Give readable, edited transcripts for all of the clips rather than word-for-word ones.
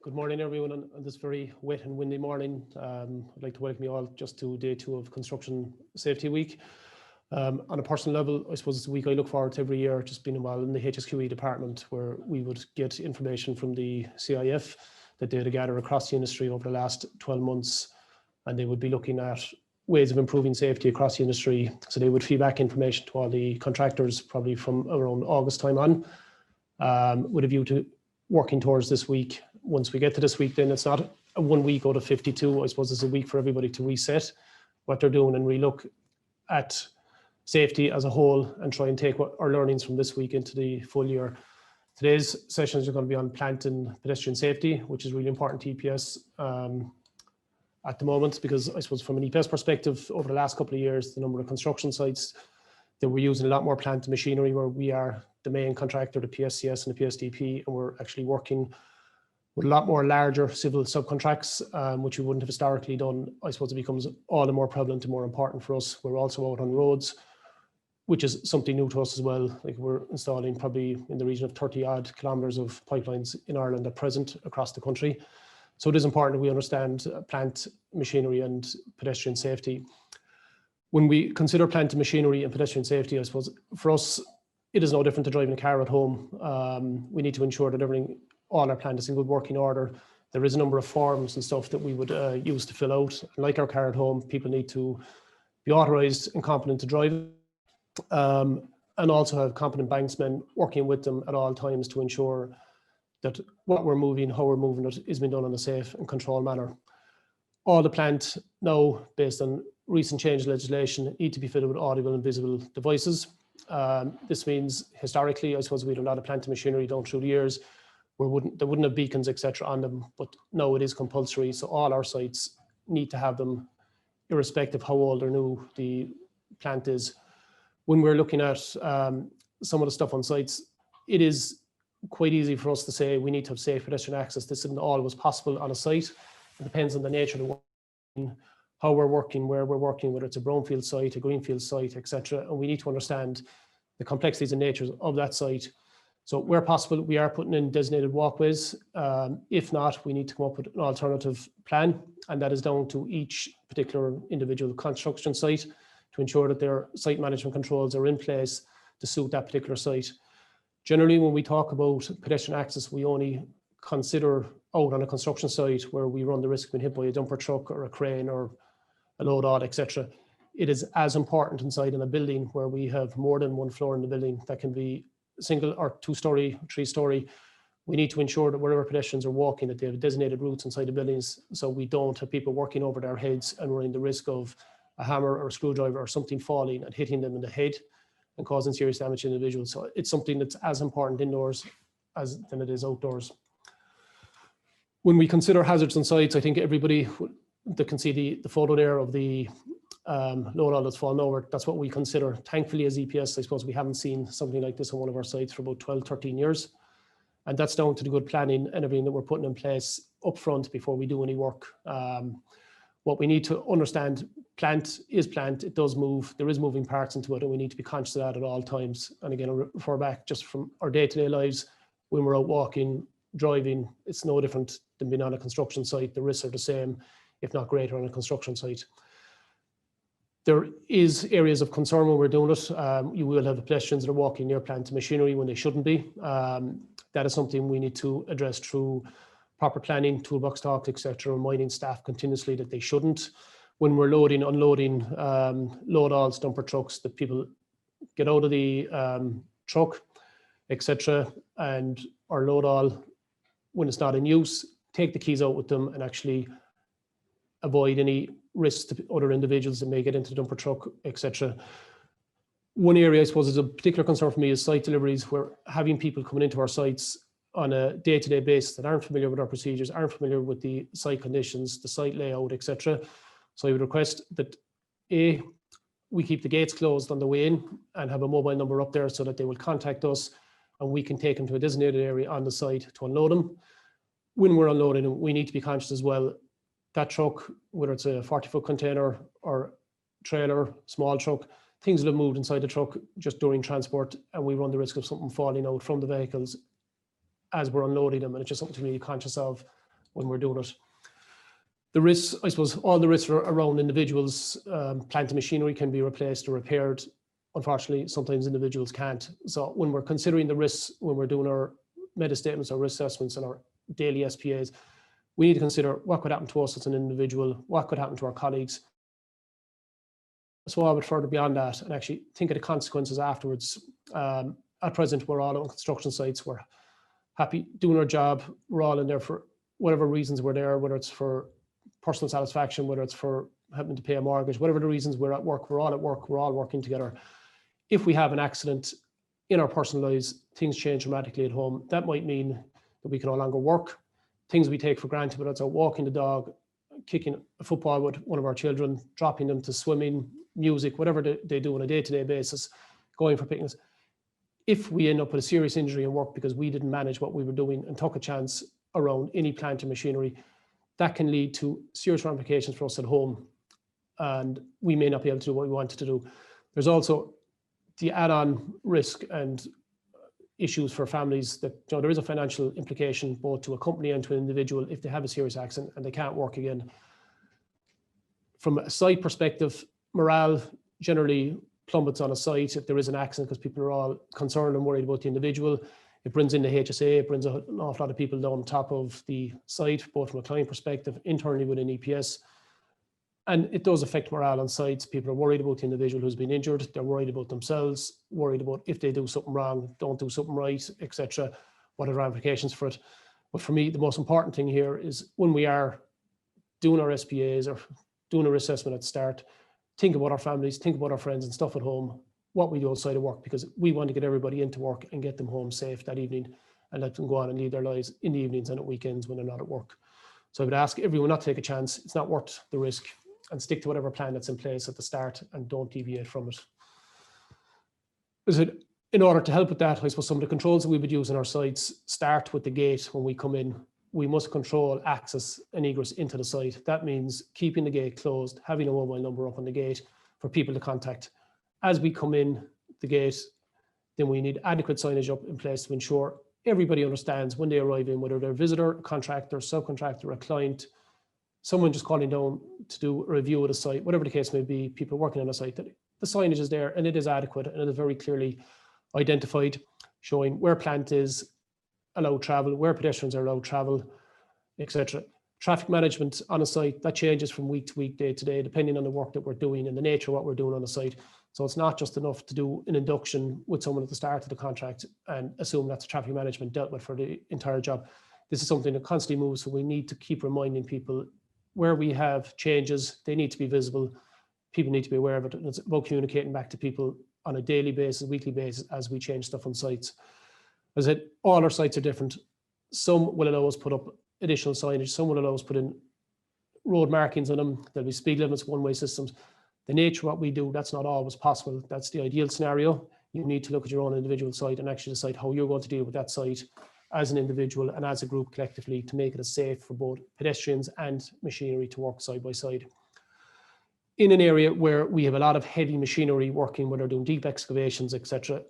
Good morning, everyone, on this very wet and windy morning. I'd like to welcome you all just to day 2 of Construction Safety Week. On a personal level, I suppose it's a week I look forward to every year, just being involved in the HSQE department, where we would get information from the CIF that they had gathered across the industry over the last 12 months, and they would be looking at ways of improving safety across the industry. So they would feed back information to all the contractors, probably from around August time on, with a view to working towards this week. Once we get to this week, then it's not a 1 week out of 52. I suppose it's a week for everybody to reset what they're doing and relook at safety as a whole and try and take our learnings from this week into the full year. Today's sessions are going to be on plant and pedestrian safety, which is really important to EPS at the moment, because I suppose from an EPS perspective, over the last couple of years, the number of construction sites that we're using a lot more plant and machinery, where we are the main contractor, the PSCS and the PSDP, and we're actually working with a lot more larger civil subcontracts, which we wouldn't have historically done. I suppose it becomes all the more prevalent and more important for us. We're also out on roads, which is something new to us as well. Like, we're installing probably in the region of 30 odd kilometres of pipelines in Ireland at present across the country. So it is important that we understand plant, machinery and pedestrian safety. When we consider plant and machinery and pedestrian safety, I suppose for us, it is no different to driving a car at home. We need to ensure that all our plant is in good working order. There is a number of forms and stuff that we would use to fill out. Like our car at home, people need to be authorised and competent to drive, and also have competent banksmen working with them at all times to ensure that what we're moving, how we're moving it, is being done in a safe and controlled manner. All the plant now, based on recent change in legislation, need to be fitted with audible and visible devices. This means historically, I suppose we had a lot of plant and machinery down through the years where there wouldn't have beacons, etc. on them, but now it is compulsory. So all our sites need to have them, irrespective how old or new the plant is. When we're looking at some of the stuff on sites, it is quite easy for us to say we need to have safe pedestrian access. This isn't always possible on a site. It depends on the nature of the work, how we're working, where we're working, whether it's a brownfield site, a greenfield site, etc. And we need to understand the complexities and natures of that site. So where possible, we are putting in designated walkways. If not, we need to come up with an alternative plan, and that is down to each particular individual construction site to ensure that their site management controls are in place to suit that particular site. Generally, when we talk about pedestrian access, we only consider out on a construction site where we run the risk of being hit by a dumper truck or a crane or a load out, etc. It is as important inside in a building where we have more than one floor in the building that can be single or 2-story, 3-story. We need to ensure that wherever pedestrians are walking, that they have designated routes inside the buildings, so we don't have people working over their heads and running the risk of a hammer or a screwdriver or something falling and hitting them in the head and causing serious damage to individuals. So it's something that's as important indoors than it is outdoors. When we consider hazards on sites, I think everybody that can see the photo there of the load all that's fallen over, that's what we consider. Thankfully, as EPS, I suppose we haven't seen something like this on one of our sites for about 12, 13 years. And that's down to the good planning and everything that we're putting in place up front before we do any work. What we need to understand, plant is plant, it does move, there is moving parts into it, and we need to be conscious of that at all times. And again, I'll refer back just from our day-to-day lives, when we're out walking, driving, it's no different than being on a construction site. The risks are the same, if not greater, on a construction site. There is areas of concern when we're doing it. You will have pedestrians that are walking near plant and machinery when they shouldn't be. That is something we need to address through proper planning, toolbox talks, etc., reminding staff continuously that they shouldn't. When we're loading, unloading, load alls, dumper trucks, that people get out of the truck, etc., and or load all when it's not in use, take the keys out with them and actually avoid any risks to other individuals that may get into the dumper truck, etc. One area I suppose is a particular concern for me is site deliveries, where having people coming into our sites on a day-to-day basis that aren't familiar with our procedures, aren't familiar with the site conditions, the site layout, etc. So I would request that we keep the gates closed on the way in and have a mobile number up there so that they will contact us and we can take them to a designated area on the site to unload them. When we're unloading them, we need to be conscious as well, that truck, whether it's a 40-foot container or trailer, small truck, things will have moved inside the truck just during transport, and we run the risk of something falling out from the vehicles as we're unloading them, and it's just something to be conscious of when we're doing it. The risks, I suppose, all the risks are around individuals. Plant and machinery can be replaced or repaired. Unfortunately, sometimes individuals can't. So when we're considering the risks, when we're doing our meta statements, our risk assessments and our daily SPAs, we need to consider what could happen to us as an individual, what could happen to our colleagues. So I would further beyond that and actually think of the consequences afterwards. At present, we're all on construction sites. We're happy doing our job. We're all in there for whatever reasons we're there, whether it's for personal satisfaction, whether it's for having to pay a mortgage, whatever the reasons we're at work, we're all at work, we're all working together. If we have an accident in our personal lives, things change dramatically at home. That might mean that we can no longer work. Things we take for granted, whether it's walking the dog, kicking a football with one of our children, dropping them to swimming, music, whatever they do on a day-to-day basis, going for picnics. If we end up with a serious injury in work because we didn't manage what we were doing and took a chance around any plant or machinery, that can lead to serious ramifications for us at home. And we may not be able to do what we wanted to do. There's also the add-on risk and issues for families that, you know, there is a financial implication both to a company and to an individual if they have a serious accident and they can't work again. From a site perspective, morale generally plummets on a site if there is an accident because people are all concerned and worried about the individual. It brings in the HSA, it brings an awful lot of people down top of the site, both from a client perspective, internally within EPS. And it does affect morale on sites. People are worried about the individual who's been injured. They're worried about themselves, worried about if they do something wrong, don't do something right, etc. What are the ramifications for it? But for me, the most important thing here is when we are doing our SPAs or doing our assessment at the start, think about our families, think about our friends and stuff at home, what we do outside of work, because we want to get everybody into work and get them home safe that evening and let them go on and lead their lives in the evenings and at weekends when they're not at work. So I would ask everyone not to take a chance. It's not worth the risk, and stick to whatever plan that's in place at the start and don't deviate from it. In order to help with that, I suppose some of the controls that we would use in our sites start with the gate when we come in. We must control access and egress into the site. That means keeping the gate closed, having a mobile number up on the gate for people to contact. As we come in the gate, then we need adequate signage up in place to ensure everybody understands when they arrive in, whether they're a visitor, a contractor, subcontractor, a client, someone just calling down to do a review of the site, whatever the case may be, people working on the site, that the signage is there and it is adequate and it is very clearly identified, showing where plant is allowed travel, where pedestrians are allowed travel, etc. Traffic management on a site, that changes from week to week, day to day, depending on the work that we're doing and the nature of what we're doing on the site. So it's not just enough to do an induction with someone at the start of the contract and assume that's traffic management dealt with for the entire job. This is something that constantly moves, so we need to keep reminding people where we have changes, they need to be visible. People need to be aware of it. And it's about communicating back to people on a daily basis, weekly basis, as we change stuff on sites. As I said, all our sites are different. Some will allow us put up additional signage. Some will allow us put in road markings on them. There'll be speed limits, one-way systems. The nature of what we do, that's not always possible. That's the ideal scenario. You need to look at your own individual site and actually decide how you're going to deal with that site as an individual and as a group collectively to make it as safe for both pedestrians and machinery to work side by side. In an area where we have a lot of heavy machinery working, where they're doing deep excavations, etc.,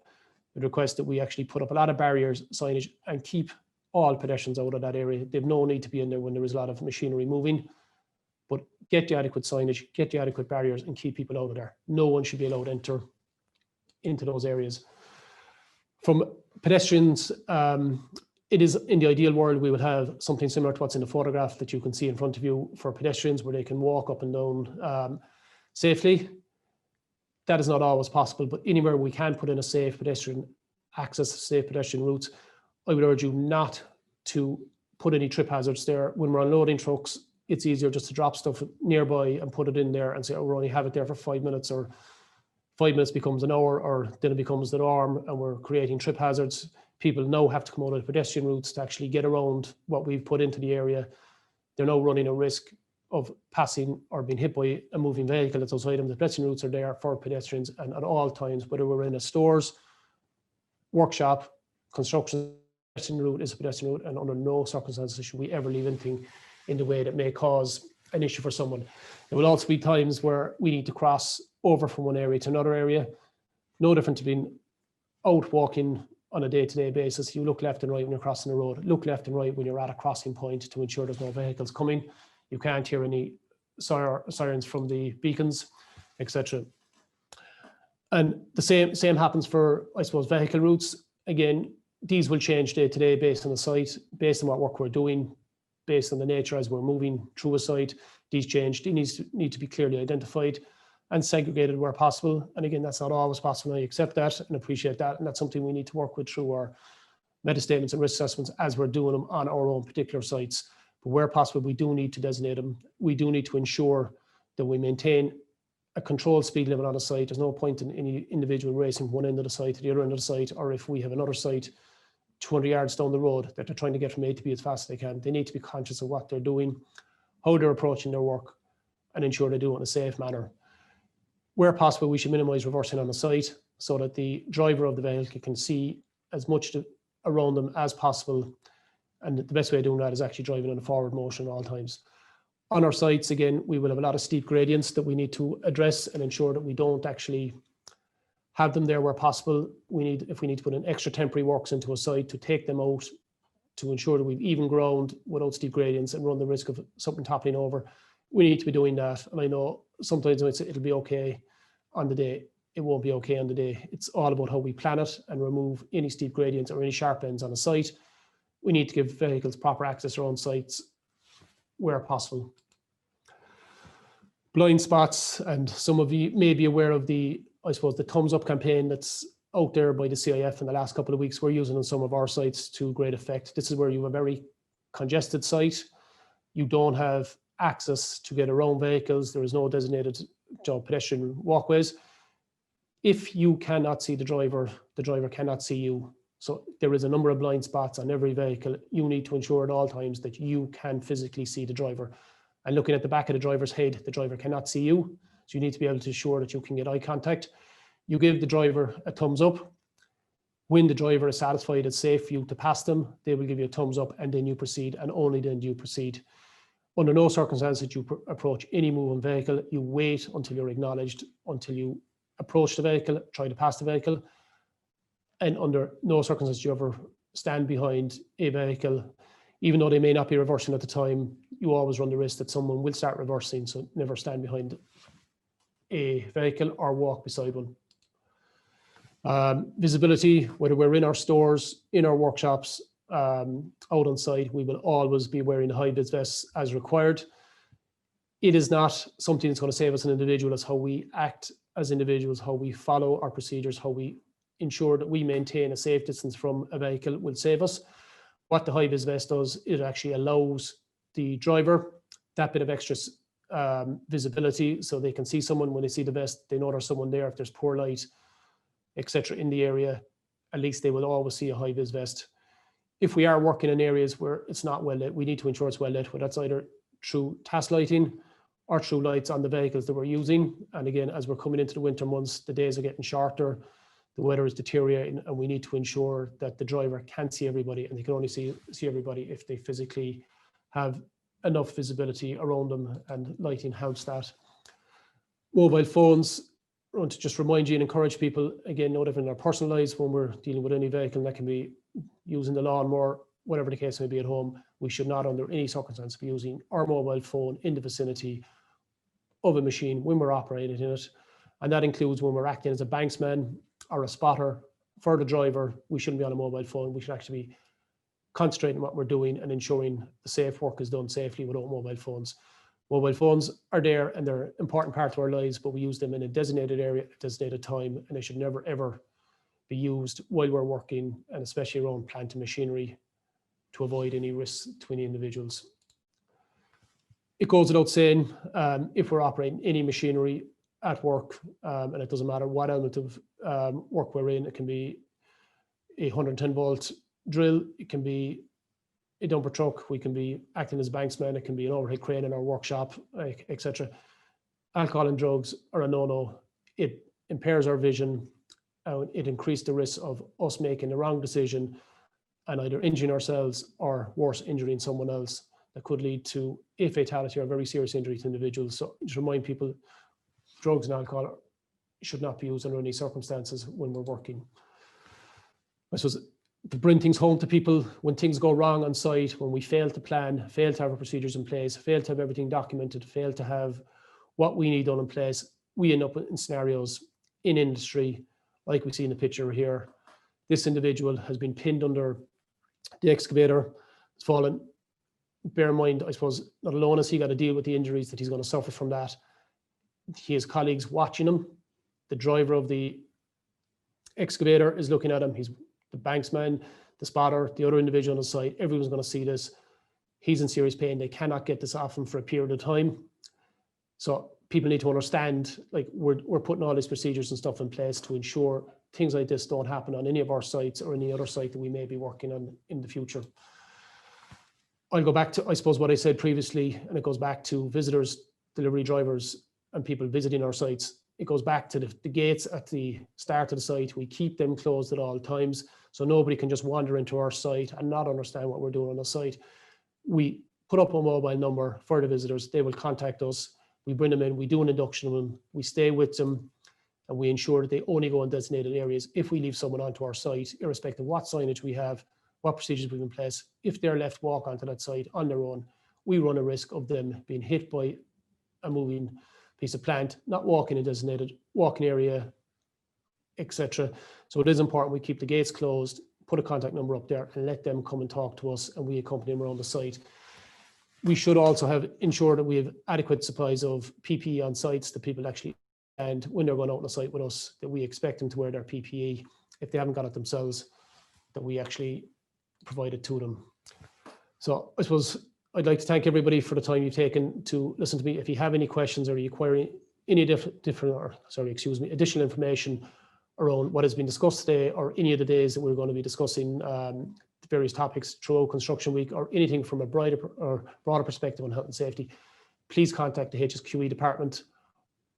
we'd request that we actually put up a lot of barriers, signage, and keep all pedestrians out of that area. They've no need to be in there when there is a lot of machinery moving, but get the adequate signage, get the adequate barriers, and keep people out of there. No one should be allowed to enter into those areas. From pedestrians, it is in the ideal world, we would have something similar to what's in the photograph that you can see in front of you for pedestrians where they can walk up and down safely. That is not always possible, but anywhere we can put in a safe pedestrian access, safe pedestrian routes, I would urge you not to put any trip hazards there. When we're unloading trucks, it's easier just to drop stuff nearby and put it in there and say, oh, we'll only have it there for 5 minutes, or 5 minutes becomes an hour, or then it becomes the norm and we're creating trip hazards. People now have to come out of the pedestrian routes to actually get around what we've put into the area. They're now running a risk of passing or being hit by a moving vehicle that's outside them. The pedestrian routes are there for pedestrians, and at all times, whether we're in a stores, workshop, construction, pedestrian route is a pedestrian route, and under no circumstances should we ever leave anything in the way that may cause an issue for someone. There will also be times where we need to cross over from one area to another area. No different to being out walking on a day-to-day basis. You look left and right when you're crossing the road. Look left and right when you're at a crossing point to ensure there's no vehicles coming. You can't hear any sirens from the beacons, etc. And the same happens for, I suppose, vehicle routes. Again, these will change day to day based on the site, based on what work we're doing, based on the nature as we're moving through a site. These change. They need to be clearly identified and segregated where possible. And again, that's not always possible. I accept that and appreciate that. And that's something we need to work with through our meta statements and risk assessments as we're doing them on our own particular sites. But where possible, we do need to designate them. We do need to ensure that we maintain a controlled speed limit on a site. There's no point in any individual racing from one end of the site to the other end of the site, or if we have another site 200 yards down the road that they're trying to get from A to B as fast as they can. They need to be conscious of what they're doing, how they're approaching their work, and ensure they do it in a safe manner. Where possible, we should minimize reversing on the site so that the driver of the vehicle can see as much around them as possible. And the best way of doing that is actually driving in a forward motion at all times. On our sites, again, we will have a lot of steep gradients that we need to address and ensure that we don't actually have them there where possible. If we need to put in extra temporary works into a site to take them out, to ensure that we've even ground without steep gradients and run the risk of something toppling over, we need to be doing that. And I know sometimes it'll be okay on the day. It won't be okay on the day. It's all about how we plan it and remove any steep gradients or any sharp ends on a site. We need to give vehicles proper access around sites where possible. Blind spots, and some of you may be aware of the thumbs up campaign that's out there by the CIF in the last couple of weeks. We're using on some of our sites to great effect. This is where you have a very congested site. You don't have access to get around vehicles. There is no designated pedestrian walkways. If you cannot see the driver cannot see you. So there is a number of blind spots on every vehicle. You need to ensure at all times that you can physically see the driver. And looking at the back of the driver's head, the driver cannot see you. So you need to be able to ensure that you can get eye contact. You give the driver a thumbs up. When the driver is satisfied it's safe for you to pass them, they will give you a thumbs up, and then you proceed, and only then do you proceed. Under no circumstances do you approach any moving vehicle. You wait until you're acknowledged, until you approach the vehicle, try to pass the vehicle. And under no circumstances do you ever stand behind a vehicle. Even though they may not be reversing at the time, you always run the risk that someone will start reversing, so never stand behind a vehicle or walk beside one. Visibility, whether we're in our stores, in our workshops, out on site, we will always be wearing the high-vis vests as required. It is not something that's going to save us an individual. It's how we act as individuals, how we follow our procedures, how we ensure that we maintain a safe distance from a vehicle will save us. What the high-vis vest does, it actually allows the driver that bit of extra visibility, so they can see someone. When they see the vest, they know there's someone there. If there's poor light, etc. in the area, at least they will always see a high-vis vest. If we are working in areas where it's not well lit, we need to ensure it's well lit, whether that's either through task lighting or through lights on the vehicles that we're using. And again, as we're coming into the winter months, the days are getting shorter, the weather is deteriorating, and we need to ensure that the driver can't see everybody, and they can only see everybody if they physically have enough visibility around them, and lighting helps that. Mobile phones, I want to just remind you and encourage people, again, no different in our personal lives when we're dealing with any vehicle that can be using the lawnmower, whatever the case may be at home. We should not under any circumstance be using our mobile phone in the vicinity of a machine when we're operating in it. And that includes when we're acting as a banksman or a spotter for the driver. We shouldn't be on a mobile phone. We should actually be concentrating on what we're doing and ensuring the safe work is done safely without mobile phones. Mobile phones are there and they're an important part of our lives, but we use them in a designated area, a designated time, and they should never, ever be used while we're working, and especially around plant and machinery, to avoid any risks to any individuals. It goes without saying, if we're operating any machinery at work, and it doesn't matter what element of work we're in, it can be a 110 volt drill, it can be a dumper truck, we can be acting as banksmen, it can be an overhead crane in our workshop, etc. Alcohol and drugs are a no-no. It impairs our vision, it increases the risk of us making the wrong decision and either injuring ourselves or worse, injuring someone else. That could lead to a fatality or a very serious injury to individuals. So just remind people, drugs and alcohol should not be used under any circumstances when we're working. I suppose, to bring things home to people when things go wrong on site, when we fail to plan, fail to have our procedures in place, fail to have everything documented, fail to have what we need done in place, we end up in scenarios in industry, like we see in the picture here. This individual has been pinned under the excavator, it's fallen. Bear in mind, I suppose, not alone has he got to deal with the injuries that he's going to suffer from that. He has colleagues watching him. The driver of the excavator is looking at him. He's the banksman, the spotter, the other individual on the site. Everyone's going to see this. He's in serious pain. They cannot get this off him for a period of time. So people need to understand, like, we're putting all these procedures and stuff in place to ensure things like this don't happen on any of our sites or any other site that we may be working on in the future. I'll go back to, I suppose, what I said previously, and it goes back to visitors, delivery drivers, and people visiting our sites. It goes back to the gates at the start of the site. We keep them closed at all times, so nobody can just wander into our site and not understand what we're doing on the site. We put up a mobile number for the visitors. They will contact us. We bring them in. We do an induction of them. We stay with them, and we ensure that they only go in designated areas. If we leave someone onto our site, irrespective of what signage we have, what procedures we've in place, if they're left walk onto that site on their own, we run a risk of them being hit by a moving piece of plant, not walking in designated walking area, etc. So it is important we keep the gates closed, put a contact number up there, and let them come and talk to us, and we accompany them around the site. We should also have ensured that we have adequate supplies of PPE on sites that people actually, and when they're going out on the site with us, that we expect them to wear their PPE. If they haven't got it themselves, that we actually provide it to them. So I suppose I'd like to thank everybody for the time you've taken to listen to me. If you have any questions or you require any additional information around what has been discussed today, or any of the days that we're going to be discussing the various topics throughout Construction Week, or anything from a broader perspective on health and safety, please contact the HSQE department,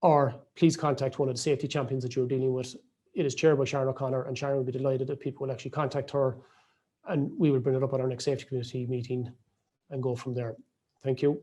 or please contact one of the safety champions that you're dealing with. It is chaired by Sharon O'Connor, and Sharon will be delighted that people will actually contact her, and we will bring it up at our next safety committee meeting and go from there. Thank you.